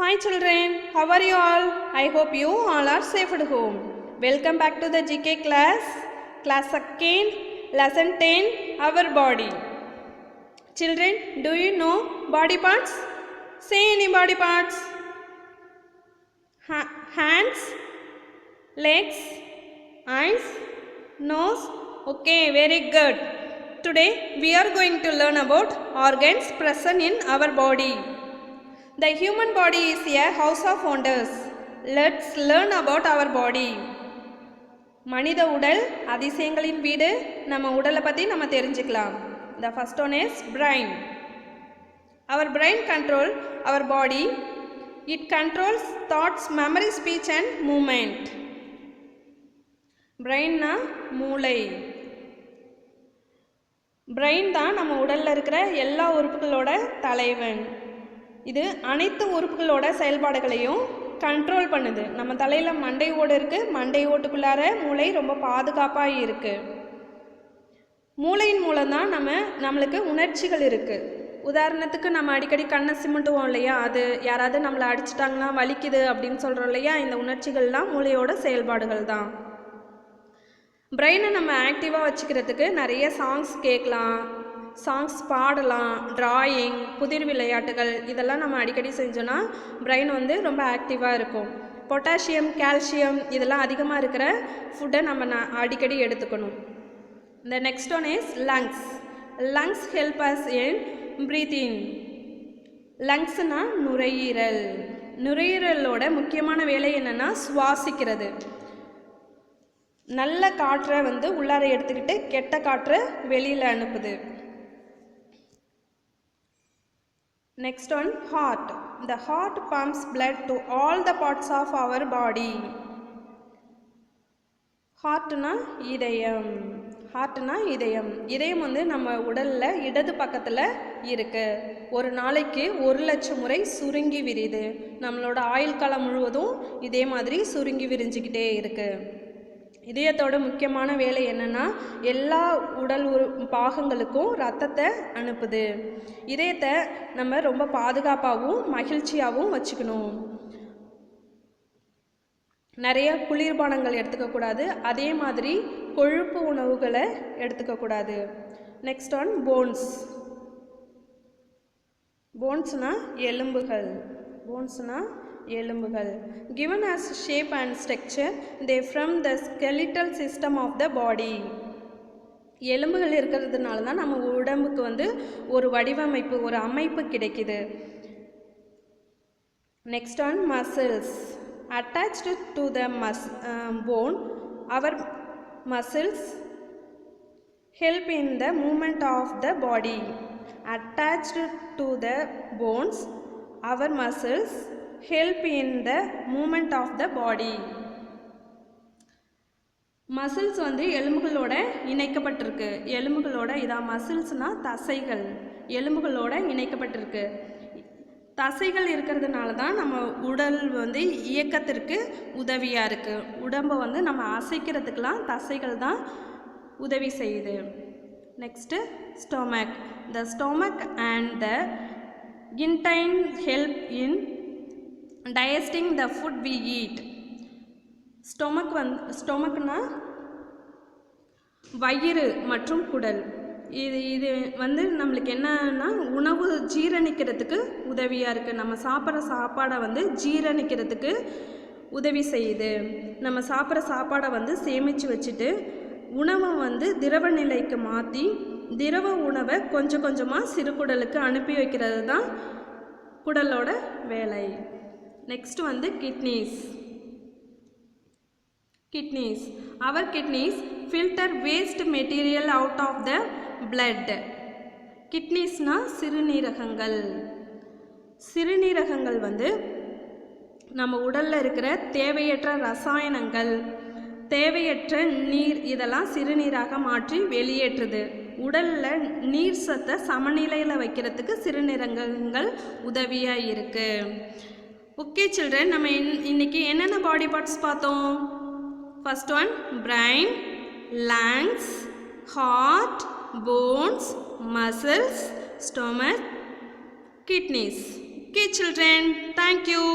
Hi children, how are you all? I hope you all are safe at home. Welcome back to the GK class. Class 2nd, lesson 10, our body. Children, do you know body parts? Say any body parts. Hands, legs, eyes, nose. Okay, very good. Today we are going to learn about organs present in our body. The human body is a house of wonders. Let's learn about our body. மனித உடல் அதிசயங்களின் வீடு. நம்ம உடலை பற்றி நம்ம தெரிஞ்சுக்கலாம். The first one is brain. Our brain controls our body. It controls thoughts, memory, speech and movement. Brain na மூளை. Brain தான் நம்ம உடலில் இருக்கிற எல்லா உறுப்புகளோட தலைவன். இது அனைத்து உறுப்புகளோட செயல்பாடுகளையும் கண்ட்ரோல் பண்ணுது. நம்ம தலையில் மண்டை ஓடு இருக்குது. மண்டை ஓட்டுக்குள்ளார மூளை ரொம்ப பாதுகாப்பாக இருக்குது. மூளையின் மூலம்தான் நம்மளுக்கு உணர்ச்சிகள் இருக்குது. உதாரணத்துக்கு நம்ம அடிக்கடி கண்ணை சிமிட்டுவோம் இல்லையா, அது யாராவது நம்மளை அடிச்சிட்டாங்கன்னா வலிக்குது அப்படின்னு சொல்கிறோம் இல்லையா, இந்த உணர்ச்சிகள்லாம் மூளையோட செயல்பாடுகள் தான். பிரெயினை நம்ம ஆக்டிவாக வச்சுக்கிறதுக்கு நிறைய சாங்ஸ் கேட்கலாம், சாங்ஸ் பாடலாம், ட்ராயிங், புதிர் விளையாட்டுகள் இதெல்லாம் நம்ம அடிக்கடி செஞ்சோன்னா பிரெயின் ரொம்ப ஆக்டிவாக இருக்கும். பொட்டாசியம், கால்சியம் இதெல்லாம் அதிகமாக இருக்கிற ஃபுட்டை நம்ம அடிக்கடி எடுத்துக்கணும். The next one is lungs. Lungs help us in breathing. லங்ஸ்னா நுரையீரல். நுரையீரலோட முக்கியமான வேலை என்னென்னா சுவாசிக்கிறது. நல்ல காற்றை உள்ளார எடுத்துக்கிட்டு கெட்ட காற்றை வெளியில் அனுப்புது. Next one, heart. The heart pumps blood to all the parts of our body. Heartனா இதயம். ஹார்ட்னா இதயம். இதயம் நம்ம உடலில் இடது பக்கத்தில் இருக்குது. ஒரு நாளைக்கு 1,00,000 முறை சுருங்கி விரியுது. நம்மளோட ஆயுள் காலம் முழுவதும் இதே மாதிரி சுருங்கி விரிஞ்சிக்கிட்டே இருக்குது. இதயத்தோட முக்கியமான வேலை என்னென்னா எல்லா உடல் பாகங்களுக்கும் ரத்தத்தை அனுப்புது. இதயத்தை நம்ம ரொம்ப பாதுகாப்பாகவும் மகிழ்ச்சியாகவும் வச்சுக்கணும். நிறைய குளிர்பானங்கள் எடுத்துக்கக்கூடாது, அதே மாதிரி கொழுப்பு உணவுகளை எடுத்துக்கக்கூடாது. Next one bones. போன்ஸ்னா எலும்புகள். போன்ஸ்னா எலும்புகள். Given as shape and structure, they form the skeletal system of the body. எலும்புகள் இருக்கிறதுனால தான் நம்ம உடம்புக்கு ஒரு வடிவமைப்பு, ஒரு அமைப்பு கிடைக்குது. Next one muscles. Attached to the bone, our muscles help in the movement of the body. Attached to the bones, our muscles help in the movement of the body. Muscles எலும்புகளோட இணைக்கப்பட்டிருக்கு. எலும்புகளோட இதான் மசில்ஸ்னால் தசைகள். எலும்புகளோட இணைக்கப்பட்டிருக்கு. தசைகள் இருக்கிறதுனால தான் நம்ம உடல் இயக்கத்திற்கு உதவியாக இருக்குது. உடம்பை நம்ம அசைக்கிறதுக்கெலாம் தசைகள் தான் உதவி செய்யுது. Next stomach. The stomach and the intestine help in digesting the food we eat. ஸ்டொமக்னா வயிறு மற்றும் குடல். இது நம்மளுக்கு என்னன்னா உணவு ஜீரணிக்கிறதுக்கு உதவியாக இருக்குது. நம்ம சாப்பிட்ற சாப்பாடை ஜீரணிக்கிறதுக்கு உதவி செய்யுது. நம்ம சாப்பிட்ற சாப்பாடை சேமித்து வச்சுட்டு உணவை திரவ நிலைக்கு மாற்றி திரவ உணவை கொஞ்சம் கொஞ்சமாக சிறுகுடலுக்கு அனுப்பி வைக்கிறது தான் குடலோட வேலை. Next kidneys. Kidneys. Our kidneys filter waste material out of the blood. கிட்னிஸ்னா சிறுநீரகங்கள். சிறுநீரகங்கள் நம்ம உடலில் இருக்கிற தேவையற்ற ரசாயனங்கள், தேவையற்ற நீர் இதெல்லாம் சிறுநீராக மாற்றி வெளியேற்றுது. உடலில் நீர் சத்தை சமநிலையில் வைக்கிறதுக்கு சிறுநீரகங்கள் உதவியாக இருக்குது. ஓகே சில்ட்ரன், நம்ம இன்னைக்கு என்னென்ன பாடி பார்ட்ஸ் பார்த்தோம்? First one brain, lungs, heart, bones, muscles, stomach, kidneys. Okay children, thank you.